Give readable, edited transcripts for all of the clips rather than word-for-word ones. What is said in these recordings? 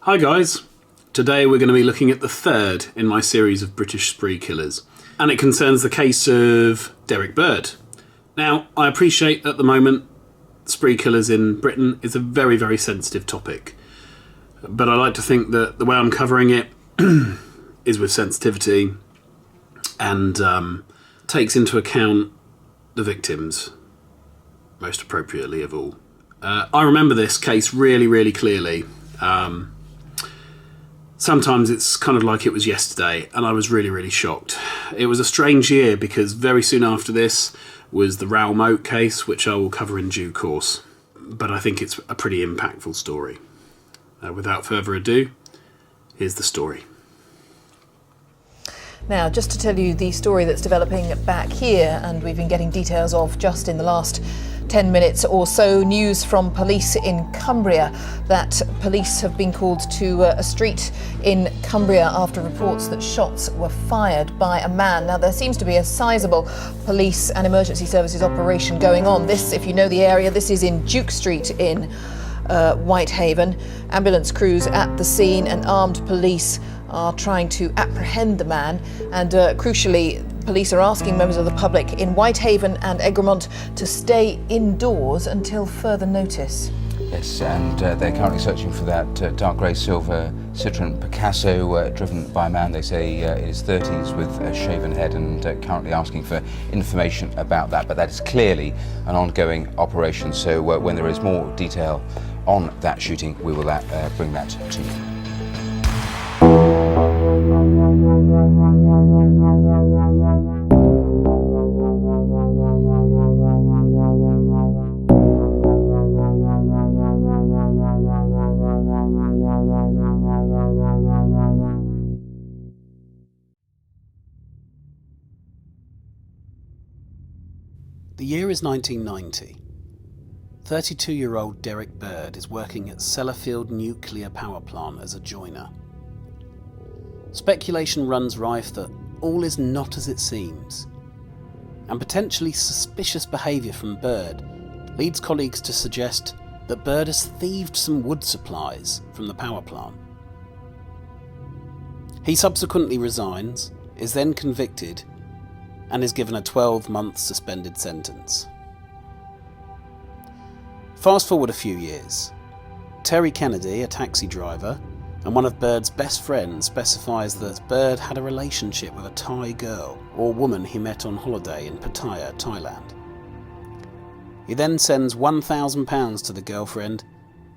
Hi guys, today we're going to be looking at the third in my series of British spree killers, and it concerns the case of Derek Bird. Now, I appreciate at the moment spree killers in Britain is a very, very sensitive topic, but I like to think that the way I'm covering it is with sensitivity and takes into account the victims most appropriately of all. I remember this case really, really clearly. Sometimes it's kind of like it was yesterday, and I was really, really shocked. It was a strange year because very soon after this was the Raoul Moat case, which I will cover in due course. But I think it's a pretty impactful story. Without further ado, here's the story. Now, just to tell you the story that's developing back here, and we've been getting details of just in the last 10 minutes or so, news from police in Cumbria that police have been called to a street in Cumbria after reports that shots were fired by a man. Now, there seems to be a sizable police and emergency services operation going on. This, if you know the area, this is in Duke Street in Whitehaven. Ambulance crews at the scene and armed police are trying to apprehend the man, and crucially, police are asking members of the public in Whitehaven and Egremont to stay indoors until further notice. Yes, and they're currently searching for that dark grey silver Citroen Picasso driven by a man, they say in his 30s with a shaven head, and currently asking for information about that. But that is clearly an ongoing operation, so when there is more detail on that shooting, we will bring that to you. The year is 1990. 32-year-old Derek Bird is working at Sellafield Nuclear Power Plant as a joiner. Speculation runs rife that all is not as it seems, and potentially suspicious behaviour from Bird leads colleagues to suggest that Bird has thieved some wood supplies from the power plant. He subsequently resigns, is then convicted, and is given a 12-month suspended sentence. Fast forward a few years. Terry Kennedy, a taxi driver, and one of Bird's best friends, specifies that Bird had a relationship with a Thai girl or woman he met on holiday in Pattaya, Thailand. He then sends £1,000 to the girlfriend,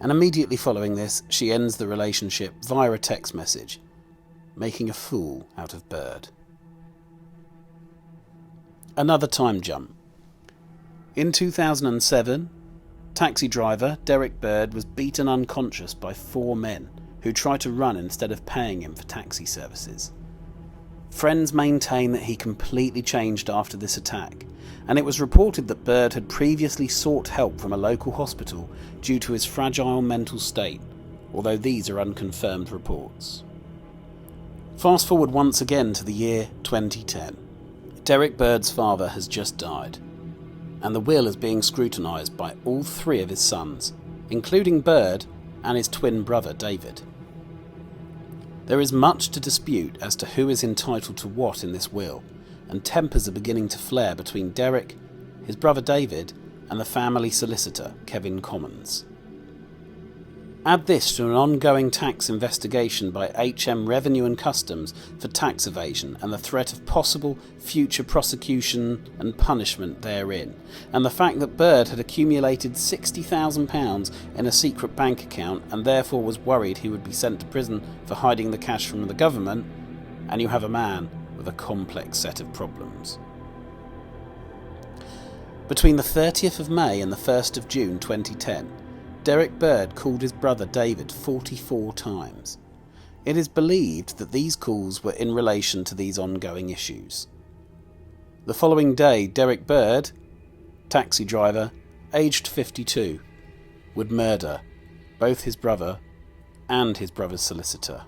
and immediately following this, she ends the relationship via a text message, making a fool out of Bird. Another time jump. In 2007, taxi driver Derek Bird was beaten unconscious by 4 men who tried to run instead of paying him for taxi services. Friends maintain that he completely changed after this attack, and it was reported that Bird had previously sought help from a local hospital due to his fragile mental state, although these are unconfirmed reports. Fast forward once again to the year 2010. Derek Bird's father has just died, and the will is being scrutinised by all 3 of his sons, including Bird and his twin brother David. There is much to dispute as to who is entitled to what in this will, and tempers are beginning to flare between Derek, his brother David, and the family solicitor, Kevin Commons. Add this to an ongoing tax investigation by HM Revenue and Customs for tax evasion and the threat of possible future prosecution and punishment therein, and the fact that Bird had accumulated £60,000 in a secret bank account and therefore was worried he would be sent to prison for hiding the cash from the government, and you have a man with a complex set of problems. Between the 30th of May and the 1st of June 2010, Derek Bird called his brother David 44 times. It is believed that these calls were in relation to these ongoing issues. The following day, Derek Bird, taxi driver, aged 52, would murder both his brother and his brother's solicitor.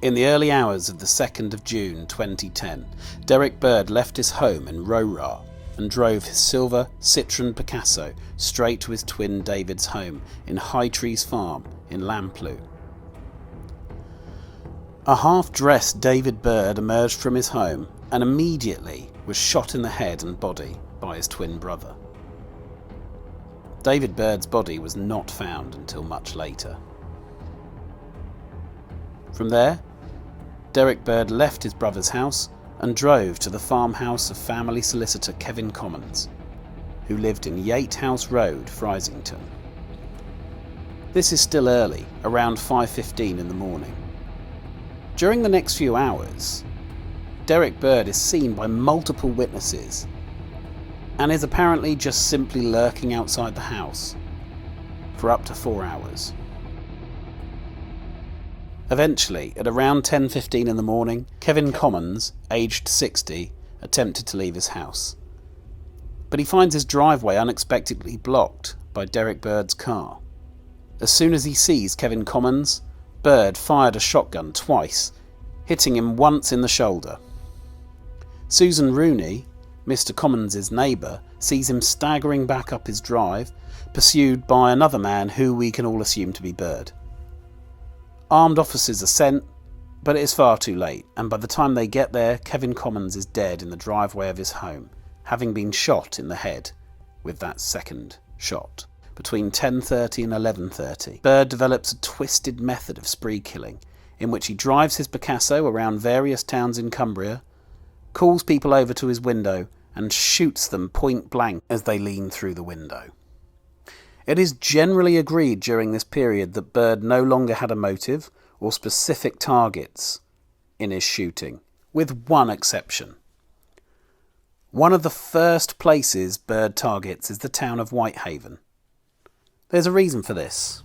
In the early hours of the 2nd of June 2010, Derek Bird left his home in Rowrah and drove his silver Citroën Picasso straight to his twin David's home in High Trees Farm in Lamplugh. A half-dressed David Bird emerged from his home and immediately was shot in the head and body by his twin brother. David Bird's body was not found until much later. From there, Derek Bird left his brother's house and drove to the farmhouse of family solicitor Kevin Commons, who lived in Yate House Road, Freisington. This is still early, around 5:15 in the morning. During the next few hours, Derek Bird is seen by multiple witnesses and is apparently just simply lurking outside the house for up to 4 hours. Eventually, at around 10:15 in the morning, Kevin Commons, aged 60, attempted to leave his house. But he finds his driveway unexpectedly blocked by Derek Bird's car. As soon as he sees Kevin Commons, Bird fired a shotgun twice, hitting him once in the shoulder. Susan Rooney, Mr. Commons' neighbour, sees him staggering back up his drive, pursued by another man who we can all assume to be Bird. Armed officers are sent, but it is far too late, and by the time they get there, Kevin Commons is dead in the driveway of his home, having been shot in the head with that second shot. Between 10:30 and 11:30, Bird develops a twisted method of spree killing, in which he drives his Picasso around various towns in Cumbria, calls people over to his window, and shoots them point blank as they lean through the window. It is generally agreed during this period that Bird no longer had a motive or specific targets in his shooting, with one exception. One of the first places Bird targets is the town of Whitehaven. There's a reason for this.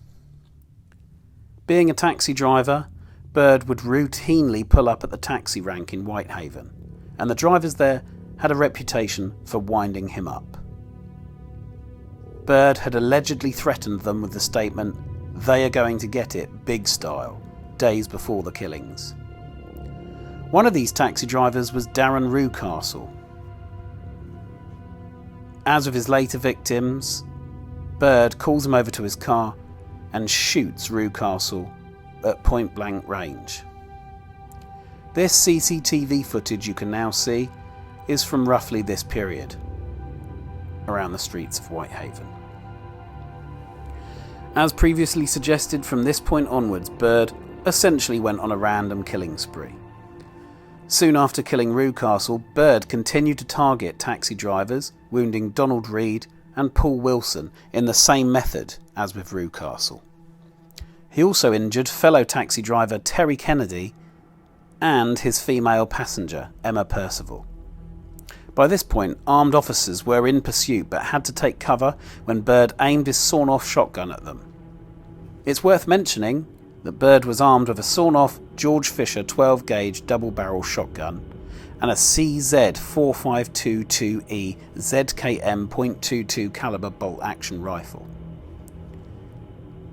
Being a taxi driver, Bird would routinely pull up at the taxi rank in Whitehaven, and the drivers there had a reputation for winding him up. Bird had allegedly threatened them with the statement, "They are going to get it big style," days before the killings. One of these taxi drivers was Darren Rewcastle. As with his later victims, Bird calls him over to his car and shoots Rewcastle at point-blank range. This CCTV footage you can now see is from roughly this period, around the streets of Whitehaven. As previously suggested, from this point onwards, Bird essentially went on a random killing spree. Soon after killing Rewcastle, Bird continued to target taxi drivers, wounding Donald Reed and Paul Wilson in the same method as with Rewcastle. He also injured fellow taxi driver Terry Kennedy and his female passenger, Emma Percival. By this point, armed officers were in pursuit but had to take cover when Bird aimed his sawn-off shotgun at them. It's worth mentioning that Bird was armed with a sawn-off George Fisher 12-gauge double-barrel shotgun and a CZ-4522E ZKM .22 caliber bolt-action rifle.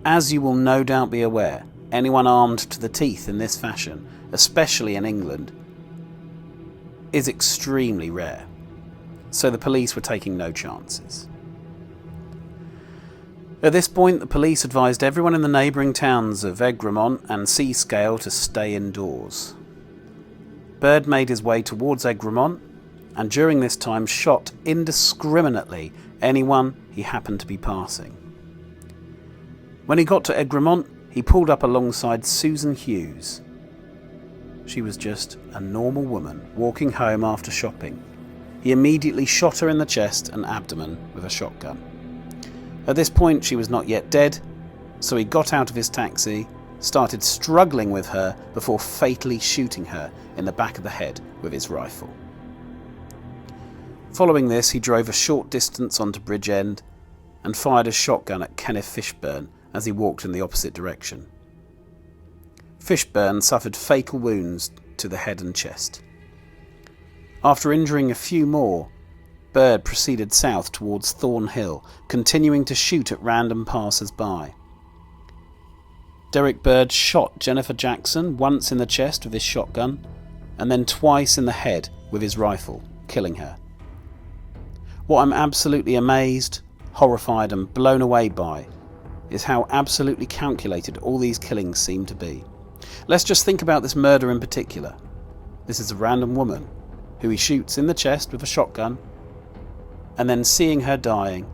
As you will no doubt be aware, anyone armed to the teeth in this fashion, especially in England, is extremely rare, so the police were taking no chances. At this point, the police advised everyone in the neighbouring towns of Egremont and Seascale to stay indoors. Bird made his way towards Egremont, and during this time shot indiscriminately anyone he happened to be passing. When he got to Egremont, he pulled up alongside Susan Hughes. She was just a normal woman walking home after shopping. He immediately shot her in the chest and abdomen with a shotgun. At this point, she was not yet dead, so he got out of his taxi, started struggling with her before fatally shooting her in the back of the head with his rifle. Following this, he drove a short distance onto Bridgend and fired a shotgun at Kenneth Fishburne as he walked in the opposite direction. Fishburne suffered fatal wounds to the head and chest. After injuring a few more, Bird proceeded south towards Thornhill, continuing to shoot at random passers-by. Derek Bird shot Jennifer Jackson once in the chest with his shotgun, and then twice in the head with his rifle, killing her. What I'm absolutely amazed, horrified and blown away by is how absolutely calculated all these killings seem to be. Let's just think about this murder in particular. This is a random woman who he shoots in the chest with a shotgun, and then seeing her dying,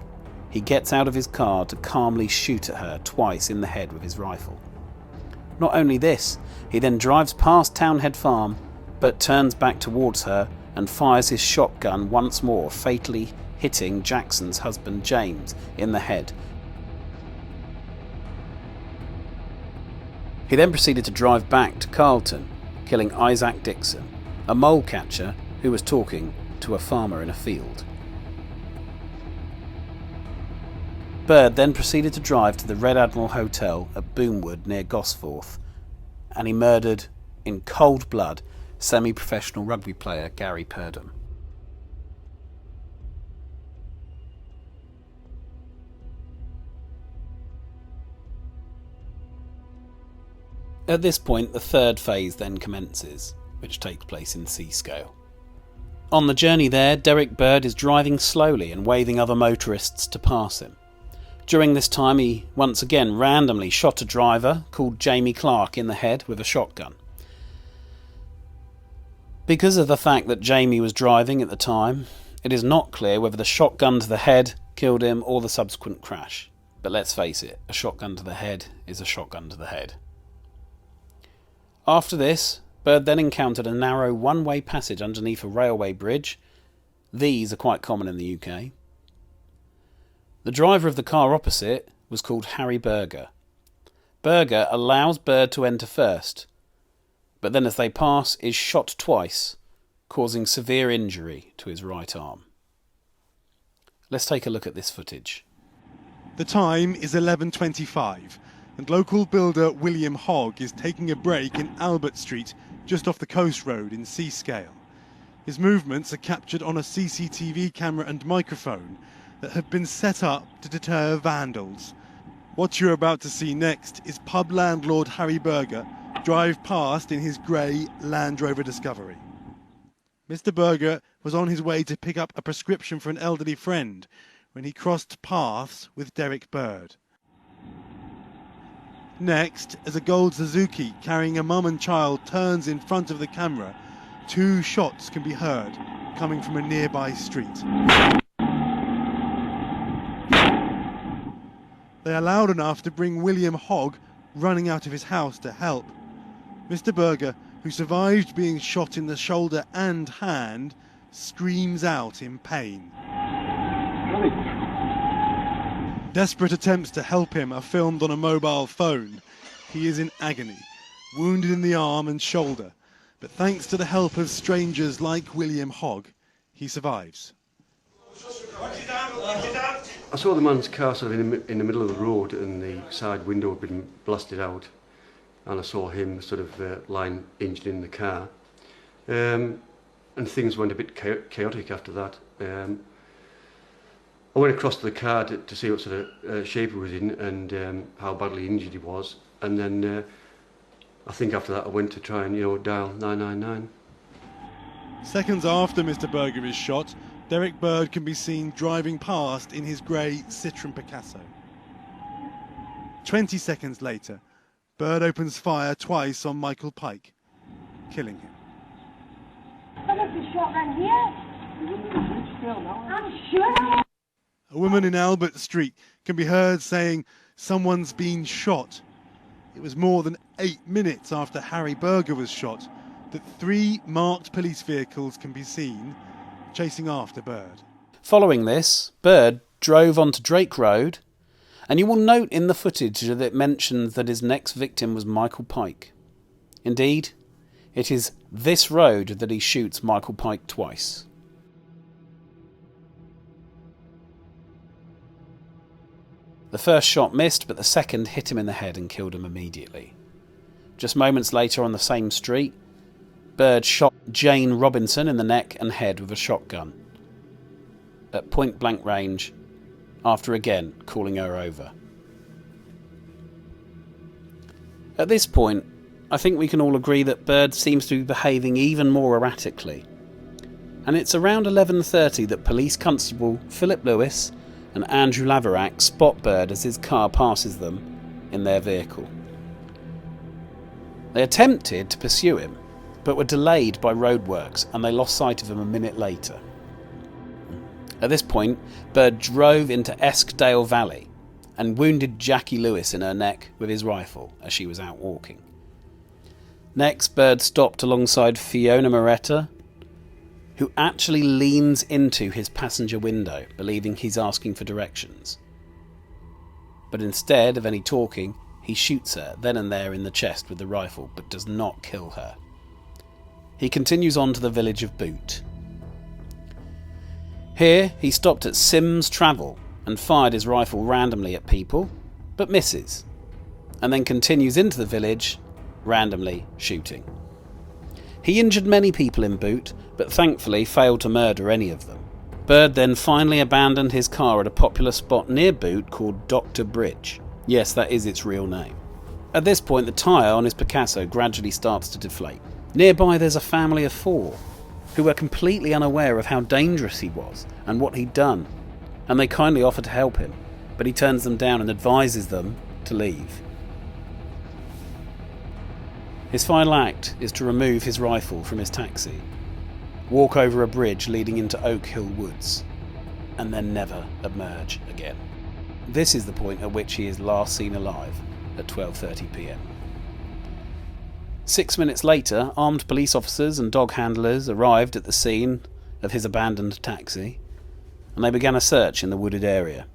he gets out of his car to calmly shoot at her twice in the head with his rifle. Not only this, he then drives past Townhead Farm, but turns back towards her and fires his shotgun once more, fatally hitting Jackson's husband James in the head. He then proceeded to drive back to Carlton, killing Isaac Dixon, a mole catcher who was talking to a farmer in a field. Bird then proceeded to drive to the Red Admiral Hotel at Boomwood near Gosforth, and he murdered, in cold blood, semi-professional rugby player Gary Purdom. At this point, the third phase then commences, which takes place in Seascale. On the journey there, Derek Bird is driving slowly and waving other motorists to pass him. During this time, he once again randomly shot a driver called Jamie Clark in the head with a shotgun. Because of the fact that Jamie was driving at the time, it is not clear whether the shotgun to the head killed him or the subsequent crash. But let's face it, a shotgun to the head is a shotgun to the head. After this, Bird then encountered a narrow one-way passage underneath a railway bridge. These are quite common in the UK. The driver of the car opposite was called Harry Berger. Berger allows Bird to enter first, but then as they pass is shot twice, causing severe injury to his right arm. Let's take a look at this footage. The time is 11:25. And local builder William Hogg is taking a break in Albert Street, just off the coast road in Seascale. His movements are captured on a CCTV camera and microphone that have been set up to deter vandals. What you're about to see next is pub landlord Harry Berger drive past in his grey Land Rover Discovery. Mr. Berger was on his way to pick up a prescription for an elderly friend when he crossed paths with Derek Bird. Next, as a gold Suzuki carrying a mum and child turns in front of the camera, two shots can be heard coming from a nearby street. They are loud enough to bring William Hogg running out of his house to help. Mr. Berger, who survived being shot in the shoulder and hand, screams out in pain. Desperate attempts to help him are filmed on a mobile phone. He is in agony, wounded in the arm and shoulder, but thanks to the help of strangers like William Hogg, he survives. I saw the man's car sort of in the middle of the road and the side window had been blasted out, and I saw him sort of lying injured in the car, and things went a bit chaotic after that. I went across to the car to see what sort of shape he was in and how badly injured he was, and then I think after that I went to try and dial 999. Seconds after Mr. Berger is shot, Derek Bird can be seen driving past in his grey Citroën Picasso. 20 seconds later, Bird opens fire twice on Michael Pike, killing him. I got the shot right here. I'm sure. A woman in Albert Street can be heard saying, "Someone's been shot." It was more than 8 minutes after Harry Berger was shot that 3 marked police vehicles can be seen chasing after Bird. Following this, Bird drove onto Drake Road, and you will note in the footage that it mentions that his next victim was Michael Pike. Indeed, it is this road that he shoots Michael Pike twice. The first shot missed, but the second hit him in the head and killed him immediately. Just moments later on the same street, Bird shot Jane Robinson in the neck and head with a shotgun at point-blank range, after again calling her over. At this point, I think we can all agree that Bird seems to be behaving even more erratically. and it's around 11:30 that police constable Philip Lewis and Andrew Laverack spot Bird as his car passes them in their vehicle. They attempted to pursue him, but were delayed by roadworks and they lost sight of him a minute later. At this point, Bird drove into Eskdale Valley and wounded Jackie Lewis in her neck with his rifle as she was out walking. Next, Bird stopped alongside Fiona Moretta, who actually leans into his passenger window, believing he's asking for directions. But instead of any talking, he shoots her then and there in the chest with the rifle, but does not kill her. He continues on to the village of Boot. Here, he stopped at Sims Travel and fired his rifle randomly at people, but misses, and then continues into the village, randomly shooting. He injured many people in Boot, but thankfully failed to murder any of them. Bird then finally abandoned his car at a popular spot near Boot called Dr. Bridge. Yes, that is its real name. At this point, the tyre on his Picasso gradually starts to deflate. Nearby, there's a family of 4 who were completely unaware of how dangerous he was and what he'd done, and they kindly offer to help him, but he turns them down and advises them to leave. His final act is to remove his rifle from his taxi, walk over a bridge leading into Oak Hill Woods, and then never emerge again. This is the point at which he is last seen alive, at 12:30 p.m. 6 minutes later, armed police officers and dog handlers arrived at the scene of his abandoned taxi, and they began a search in the wooded area.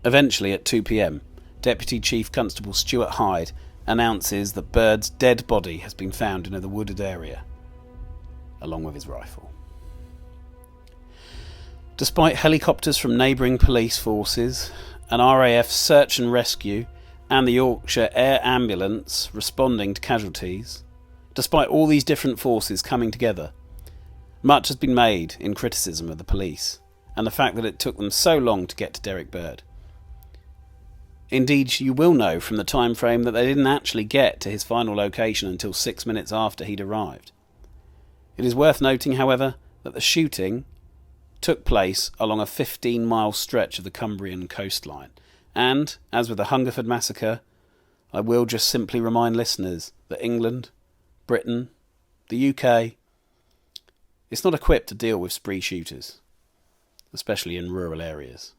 Eventually, at 2 p.m, Deputy Chief Constable Stuart Hyde announces that Bird's dead body has been found in the wooded area, along with his rifle. Despite helicopters from neighbouring police forces, an RAF search and rescue, and the Yorkshire Air Ambulance responding to casualties, despite all these different forces coming together, much has been made in criticism of the police, and the fact that it took them so long to get to Derek Bird. Indeed, you will know from the time frame that they didn't actually get to his final location until 6 minutes after he'd arrived. It is worth noting, however, that the shooting took place along a 15-mile stretch of the Cumbrian coastline, and, as with the Hungerford massacre, I will just simply remind listeners that England, Britain, the UK, it's not equipped to deal with spree shooters, especially in rural areas.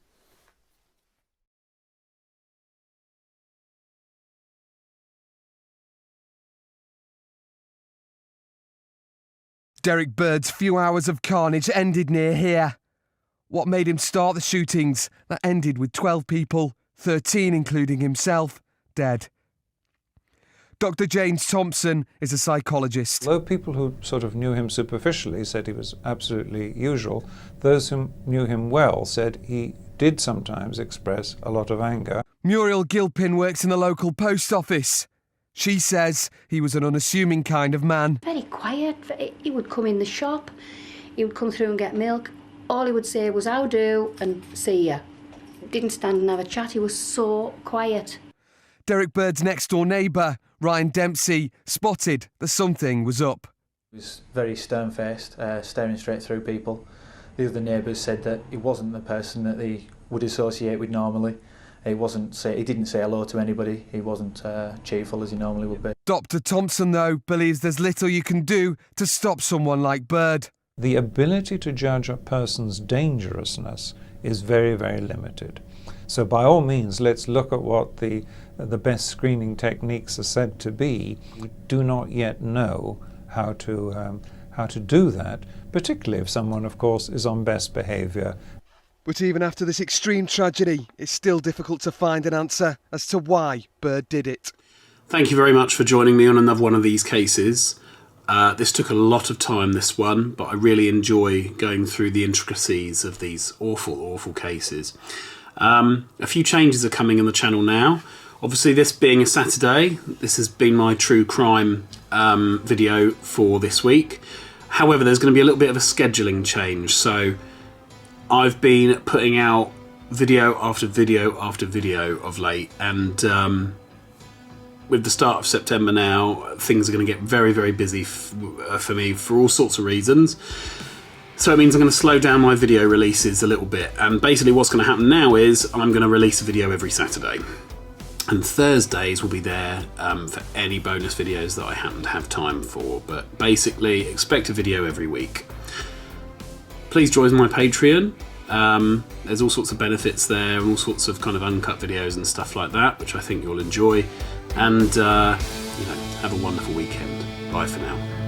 Derek Bird's few hours of carnage ended near here. What made him start the shootings that ended with 12 people, 13 including himself, dead? Dr. James Thompson is a psychologist. Although people who sort of knew him superficially said he was absolutely usual, those who knew him well said he did sometimes express a lot of anger. Muriel Gilpin works in the local post office. She says he was an unassuming kind of man. Very quiet. He would come in the shop, he would come through and get milk. All he would say was, "How do?" and "See ya." Didn't stand and have a chat, he was so quiet. Derek Bird's next-door neighbour, Ryan Dempsey, spotted that something was up. He was very stern-faced, staring straight through people. The other neighbours said that he wasn't the person that they would associate with normally. He didn't say hello to anybody. He wasn't cheerful as he normally would be. Dr. Thompson, though, believes there's little you can do to stop someone like Bird. The ability to judge a person's dangerousness is very, very limited. So by all means, let's look at what the best screening techniques are said to be. We do not yet know how to do that, particularly if someone, of course, is on best behaviour. But even after this extreme tragedy, it's still difficult to find an answer as to why Bird did it. Thank you very much for joining me on another one of these cases. This took a lot of time, this one, but I really enjoy going through the intricacies of these awful, awful cases. A few changes are coming on the channel now. Obviously, this being a Saturday, this has been my true crime video for this week. However, there's going to be a little bit of a scheduling change, so I've been putting out video after video after video of late, and with the start of September now, things are going to get very, very busy for me for all sorts of reasons. So it means I'm going to slow down my video releases a little bit. And basically what's going to happen now is I'm going to release a video every Saturday. And Thursdays will be there for any bonus videos that I happen to have time for. But basically, expect a video every week. Please join my Patreon. There's all sorts of benefits there, and all sorts of kind of uncut videos and stuff like that, which I think you'll enjoy. And, have a wonderful weekend. Bye for now.